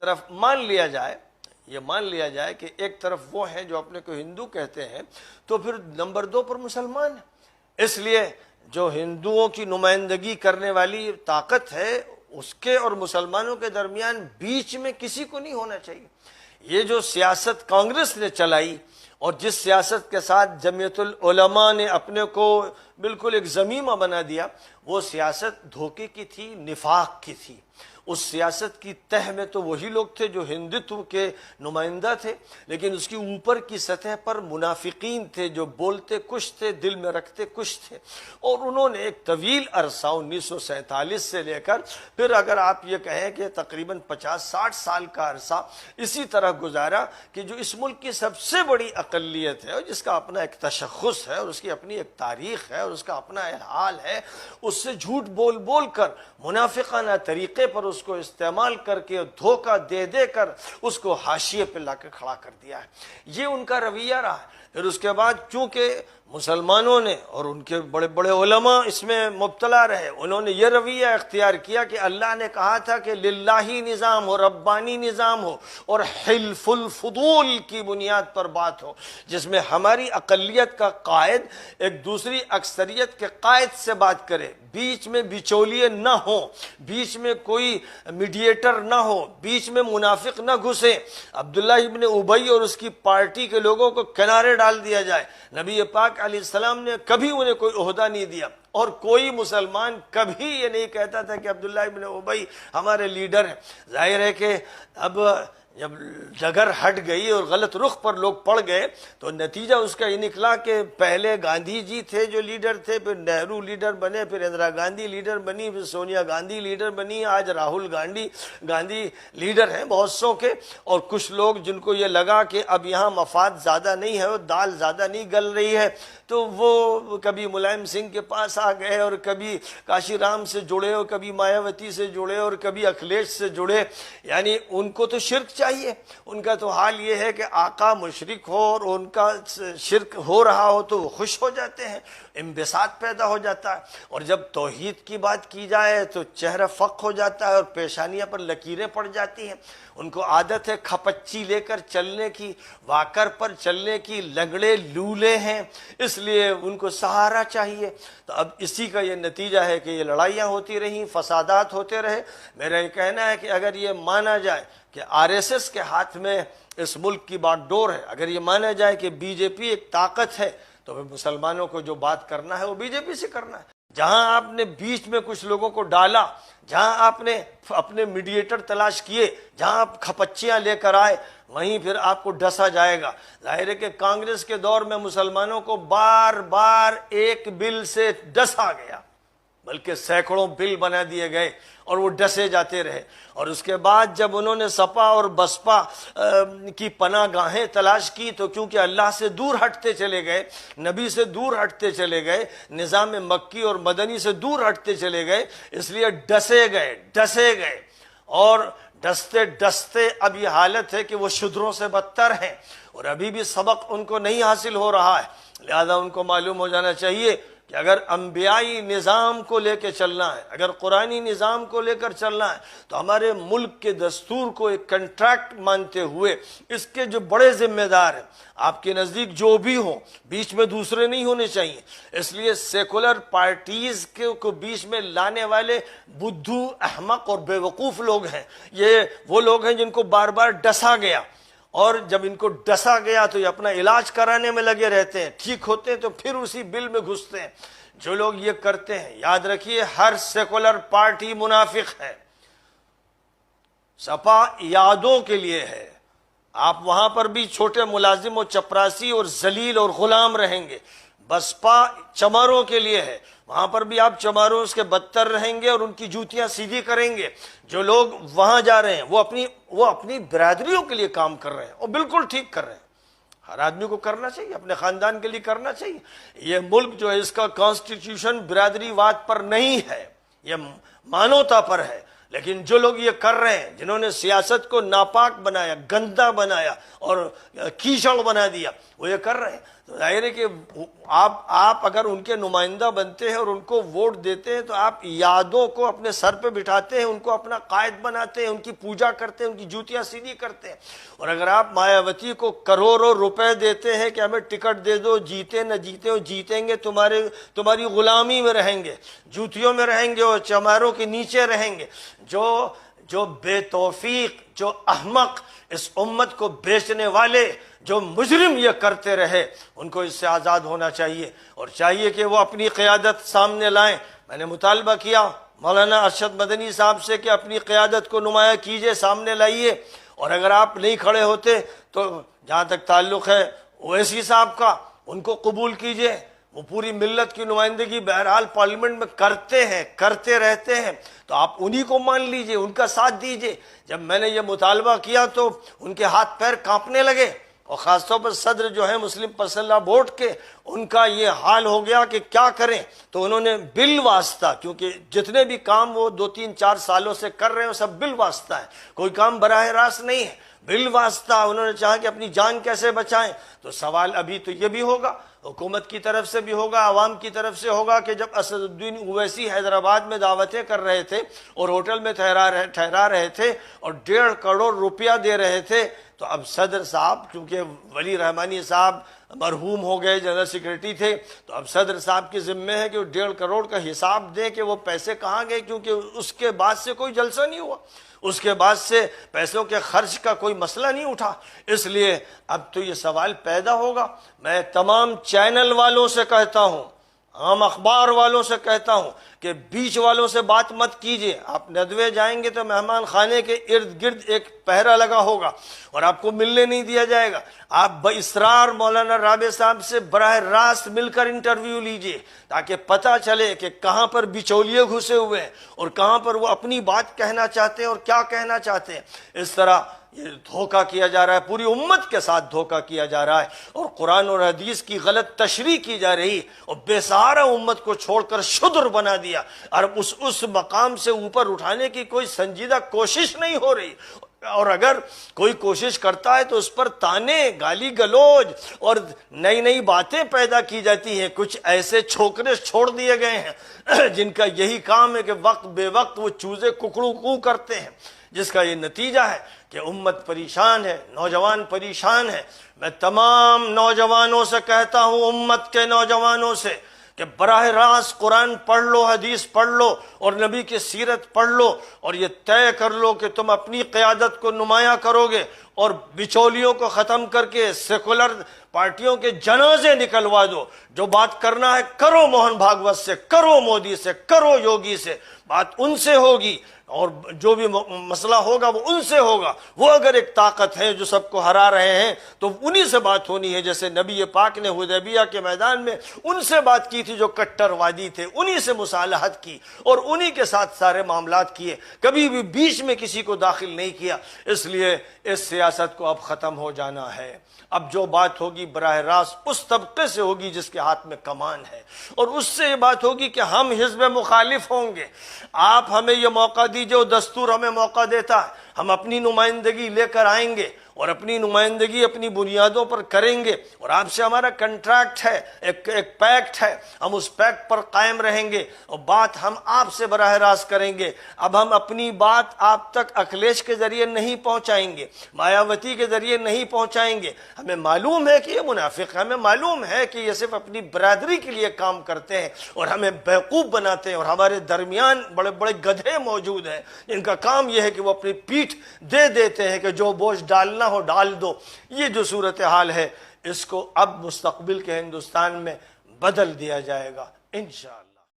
طرف مان لیا جائے کہ ایک طرف وہ ہیں جو اپنے کو ہندو کہتے ہیں، تو پھر نمبر 2 پر مسلمان ہیں۔ اس لیے جو ہندوؤں کی نمائندگی کرنے والی طاقت ہے، اس کے اور مسلمانوں کے درمیان بیچ میں کسی کو نہیں ہونا چاہیے۔ یہ جو سیاست کانگریس نے چلائی اور جس سیاست کے ساتھ جمعیت العلماء نے اپنے کو بالکل ایک ضمیمہ بنا دیا، وہ سیاست دھوکے کی تھی، نفاق کی تھی۔ اس سیاست کی تہ میں تو وہی لوگ تھے جو ہندوتو کے نمائندہ تھے، لیکن اس کی اوپر کی سطح پر منافقین تھے جو بولتے کچھ تھے، دل میں رکھتے کچھ تھے، اور انہوں نے ایک طویل عرصہ 1947 سے لے کر پھر اگر آپ یہ کہیں کہ تقریباً 50-60 سال کا عرصہ اسی طرح گزارا کہ جو اس ملک کی سب سے بڑی اقلیت ہے اور جس کا اپنا ایک تشخص ہے اور اس کی اپنی ایک تاریخ ہے اور اس کا اپنا حال ہے، اس سے جھوٹ بول بول کر منافقانہ طریقے پر اس کو استعمال کر کے دھوکہ دے دے کر اس کو حاشیے پہ لا کے کھڑا کر دیا ہے۔ یہ ان کا رویہ رہا ہے۔ پھر اس کے بعد چونکہ مسلمانوں نے اور ان کے بڑے بڑے علماء اس میں مبتلا رہے، انہوں نے یہ رویہ اختیار کیا کہ اللہ نے کہا تھا کہ للہی نظام ہو، ربانی نظام ہو اور حلف الفضول کی بنیاد پر بات ہو، جس میں ہماری اقلیت کا قائد ایک دوسری اکثریت کے قائد سے بات کرے، بیچ میں بچولیے نہ ہوں، بیچ میں کوئی میڈیٹر نہ ہو، بیچ میں منافق نہ گھسے، عبداللہ ابن ابی اور اس کی پارٹی کے لوگوں کو کنارے ڈال دیا جائے۔ نبی پاک علیہ السلام نے کبھی انہیں کوئی عہدہ نہیں دیا، اور کوئی مسلمان کبھی یہ نہیں کہتا تھا کہ عبداللہ ابن ابی ہمارے لیڈر ہیں۔ ظاہر ہے کہ اب جب جگر ہٹ گئی اور غلط رخ پر لوگ پڑ گئے تو نتیجہ اس کا یہ نکلا کہ پہلے گاندھی جی تھے جو لیڈر تھے، پھر نہرو لیڈر بنے، پھر اندرا گاندھی لیڈر بنی، پھر سونیا گاندھی لیڈر بنی، آج راہل گاندھی لیڈر ہیں بہت سو کے، اور کچھ لوگ جن کو یہ لگا کہ اب یہاں مفاد زیادہ نہیں ہے اور دال زیادہ نہیں گل رہی ہے تو وہ کبھی ملائم سنگھ کے پاس آ گئے اور کبھی کاشی رام سے جڑے اور کبھی مایاوتی سے جڑے اور کبھی اکھلیش سے جڑے۔ یعنی ان کو تو شرک چاہیے، ان کا تو حال یہ ہے کہ آقا مشرک ہو اور ان کا شرک ہو رہا ہو تو وہ خوش ہو جاتے ہیں، انبساط پیدا ہو جاتا ہے، اور جب توحید کی بات کی جائے تو چہرہ فق ہو جاتا ہے اور پیشانیاں پر لکیریں پڑ جاتی ہیں۔ ان کو عادت ہے کھپچی لے کر چلنے کی، واکر پر چلنے کی، لنگڑے لولے ہیں، اس لیے ان کو سہارا چاہیے۔ تو اب اسی کا یہ نتیجہ ہے کہ یہ لڑائیاں ہوتی رہیں، فسادات ہوتے رہے۔ میرا یہ کہنا ہے کہ اگر یہ مانا جائے کہ RSS کے ہاتھ میں اس ملک کی بات ڈور ہے، اگر یہ مانا جائے کہ BJP ایک طاقت ہے، تو پھر مسلمانوں کو جو بات کرنا ہے وہ BJP سے کرنا ہے۔ جہاں آپ نے بیچ میں کچھ لوگوں کو ڈالا، جہاں آپ نے اپنے میڈیٹر تلاش کیے، جہاں آپ کھپچیاں لے کر آئے، وہیں پھر آپ کو ڈسا جائے گا۔ ظاہر ہے کہ کانگریس کے دور میں مسلمانوں کو بار بار ایک بل سے ڈسا گیا، بلکہ سینکڑوں بل بنا دیے گئے اور وہ ڈسے جاتے رہے، اور اس کے بعد جب انہوں نے سپا اور بسپا کی پناہ گاہیں تلاش کی تو کیونکہ اللہ سے دور ہٹتے چلے گئے، نبی سے دور ہٹتے چلے گئے، نظام مکی اور مدنی سے دور ہٹتے چلے گئے، اس لیے ڈسے گئے، اور ڈستے ڈستے اب یہ حالت ہے کہ وہ شودروں سے بدتر ہیں، اور ابھی بھی سبق ان کو نہیں حاصل ہو رہا ہے۔ لہذا ان کو معلوم ہو جانا چاہیے کہ اگر انبیائی نظام کو لے کے چلنا ہے، اگر قرآنی نظام کو لے کر چلنا ہے، تو ہمارے ملک کے دستور کو ایک کنٹریکٹ مانتے ہوئے اس کے جو بڑے ذمہ دار ہیں آپ کے نزدیک جو بھی ہوں، بیچ میں دوسرے نہیں ہونے چاہیے۔ اس لیے سیکولر پارٹیز کو بیچ میں لانے والے بدھو، احمق اور بے وقوف لوگ ہیں۔ یہ وہ لوگ ہیں جن کو بار بار ڈسا گیا، اور جب ان کو ڈسا گیا تو یہ اپنا علاج کرانے میں لگے رہتے ہیں، ٹھیک ہوتے ہیں تو پھر اسی بل میں گھستے ہیں۔ جو لوگ یہ کرتے ہیں، یاد رکھیے ہر سیکولر پارٹی منافق ہے۔ سپا یادوں کے لیے ہے، آپ وہاں پر بھی چھوٹے ملازم و چپراسی اور ذلیل اور غلام رہیں گے۔ بسپا چماروں کے لیے ہے، وہاں پر بھی آپ چماروں کے بدتر رہیں گے اور ان کی جوتیاں سیدھی کریں گے۔ جو لوگ وہاں جا رہے ہیں وہ اپنی برادریوں کے لیے کام کر رہے ہیں اور بالکل ٹھیک کر رہے ہیں۔ ہر آدمی کو کرنا چاہیے، اپنے خاندان کے لیے کرنا چاہیے۔ یہ ملک جو ہے اس کا کانسٹیٹیوشن برادری واد پر نہیں ہے، یہ مانوتا پر ہے۔ لیکن جو لوگ یہ کر رہے ہیں، جنہوں نے سیاست کو ناپاک بنایا، گندا بنایا اور کیچڑ بنا دیا، وہ یہ کر رہے ہیں۔ تو ظاہر ہے کہ آپ اگر ان کے نمائندہ بنتے ہیں اور ان کو ووٹ دیتے ہیں تو آپ یادوں کو اپنے سر پہ بٹھاتے ہیں، ان کو اپنا قائد بناتے ہیں، ان کی پوجا کرتے ہیں، ان کی جوتیاں سیدھی کرتے ہیں۔ اور اگر آپ مایاوتی کو کروڑوں روپے دیتے ہیں کہ ہمیں ٹکٹ دے دو، جیتے نہ جیتے ہو، جیتیں گے تمہاری غلامی میں رہیں گے، جوتیوں میں رہیں گے اور چماروں کے نیچے رہیں گے، جو بے توفیق، جو احمق، اس امت کو بیچنے والے، جو مجرم یہ کرتے رہے، ان کو اس سے آزاد ہونا چاہیے، اور چاہیے کہ وہ اپنی قیادت سامنے لائیں۔ میں نے مطالبہ کیا مولانا ارشد مدنی صاحب سے کہ اپنی قیادت کو نمایاں کیجئے، سامنے لائیے، اور اگر آپ نہیں کھڑے ہوتے تو جہاں تک تعلق ہے اویسی صاحب کا، ان کو قبول کیجئے، وہ پوری ملت کی نمائندگی بہرحال پارلیمنٹ میں کرتے ہیں، کرتے رہتے ہیں، تو آپ انہی کو مان لیجئے، ان کا ساتھ دیجئے۔ جب میں نے یہ مطالبہ کیا تو ان کے ہاتھ پیر کانپنے لگے، اور خاص طور پر صدر جو ہے مسلم پرسنل لاء بورڈ کے، ان کا یہ حال ہو گیا کہ کیا کریں۔ تو انہوں نے بالواسطہ، کیونکہ جتنے بھی کام وہ 2-3-4 سالوں سے کر رہے ہیں وہ سب بالواسطہ ہے، کوئی کام براہ راست نہیں ہے، بالواسطہ انہوں نے چاہا کہ اپنی جان کیسے بچائیں۔ تو سوال ابھی تو یہ بھی ہوگا، حکومت کی طرف سے بھی ہوگا، عوام کی طرف سے ہوگا کہ جب اسد الدین اویسی حیدرآباد میں دعوتیں کر رہے تھے اور ہوٹل میں ٹھہرا رہے تھے اور 1.5 کروڑ روپیہ دے رہے تھے، تو اب صدر صاحب، کیونکہ ولی رحمانی صاحب مرحوم ہو گئے، جنرل سیکریٹری تھے، تو اب صدر صاحب کی ذمہ ہے کہ وہ 1.5 کروڑ کا حساب دیں کہ وہ پیسے کہاں گئے، کیونکہ اس کے بعد سے کوئی جلسہ نہیں ہوا، اس کے بعد سے پیسوں کے خرچ کا کوئی مسئلہ نہیں اٹھا۔ اس لیے اب تو یہ سوال پیدا ہوگا۔ میں تمام چینل والوں سے کہتا ہوں، عام اخبار والوں سے کہتا ہوں کہ بیچ والوں سے بات مت کیجیے۔ آپ ندوے جائیں گے تو مہمان خانے کے ارد گرد ایک پہرا لگا ہوگا اور آپ کو ملنے نہیں دیا جائے گا۔ آپ باصرار مولانا رابع صاحب سے براہ راست مل کر انٹرویو لیجیے تاکہ پتہ چلے کہ کہاں پر بچولیے گھسے ہوئے ہیں اور کہاں پر وہ اپنی بات کہنا چاہتے ہیں اور کیا کہنا چاہتے ہیں۔ اس طرح یہ دھوکہ کیا جا رہا ہے، پوری امت کے ساتھ دھوکہ کیا جا رہا ہے، اور قرآن اور حدیث کی غلط تشریح کی جا رہی، اور بے سہارا امت کو چھوڑ کر شدر بنا دیا، اور اس مقام سے اوپر اٹھانے کی کوئی سنجیدہ کوشش نہیں ہو رہی۔ اور اگر کوئی کوشش کرتا ہے تو اس پر تانے، گالی گلوج اور نئی باتیں پیدا کی جاتی ہیں۔ کچھ ایسے چھوکرے چھوڑ دیے گئے ہیں جن کا یہی کام ہے کہ وقت بے وقت وہ چوزے ککڑو کو کرتے ہیں، جس کا یہ نتیجہ ہے کہ امت پریشان ہے، نوجوان پریشان ہے۔ میں تمام نوجوانوں سے کہتا ہوں، امت کے نوجوانوں سے، کہ براہ راست قرآن پڑھ لو، حدیث پڑھ لو اور نبی کی سیرت پڑھ لو، اور یہ طے کر لو کہ تم اپنی قیادت کو نمایاں کرو گے، اور بچولیوں کو ختم کر کے سیکولر پارٹیوں کے جنازے نکلوا دو۔ جو بات کرنا ہے کرو موہن بھاگوت سے، کرو مودی سے، کرو یوگی سے، بات ان سے ہوگی، اور جو بھی مسئلہ ہوگا وہ ان سے ہوگا۔ وہ اگر ایک طاقت ہے جو سب کو ہرا رہے ہیں تو انہی سے بات ہونی ہے، جیسے نبی پاک نے حدیبیہ کے میدان میں ان سے بات کی تھی جو کٹر وادی تھے، انہی سے مصالحت کی اور انہی کے ساتھ سارے معاملات کیے، کبھی بھی بیچ میں کسی کو داخل نہیں کیا۔ اس لیے اس سیاست کو اب ختم ہو جانا ہے۔ اب جو بات ہوگی براہ راست اس طبقے سے ہوگی جس کے ہاتھ میں کمان ہے، اور اس سے یہ بات ہوگی کہ ہم حزب مخالف ہوں گے۔ آپ ہمیں یہ موقع دیجئے، دستور ہمیں موقع دیتا ہے، ہم اپنی نمائندگی لے کر آئیں گے اور اپنی نمائندگی اپنی بنیادوں پر کریں گے، اور آپ سے ہمارا کنٹریکٹ ہے، ایک پیکٹ ہے، ہم اس پیکٹ پر قائم رہیں گے، اور بات ہم آپ سے براہ راست کریں گے۔ اب ہم اپنی بات آپ تک اکھلیش کے ذریعے نہیں پہنچائیں گے، مایاوتی کے ذریعے نہیں پہنچائیں گے۔ ہمیں معلوم ہے کہ یہ منافق ہے، ہمیں معلوم ہے کہ یہ صرف اپنی برادری کے لیے کام کرتے ہیں اور ہمیں بیوقوف بناتے ہیں، اور ہمارے درمیان بڑے بڑے گدھے موجود ہیں جن کا کام یہ ہے کہ وہ اپنی پیٹھ دے دیتے ہیں کہ جو بوجھ ڈالنا ہو ڈال دو۔ یہ جو صورتحال ہے اس کو اب مستقبل کے ہندوستان میں بدل دیا جائے گا انشاءاللہ۔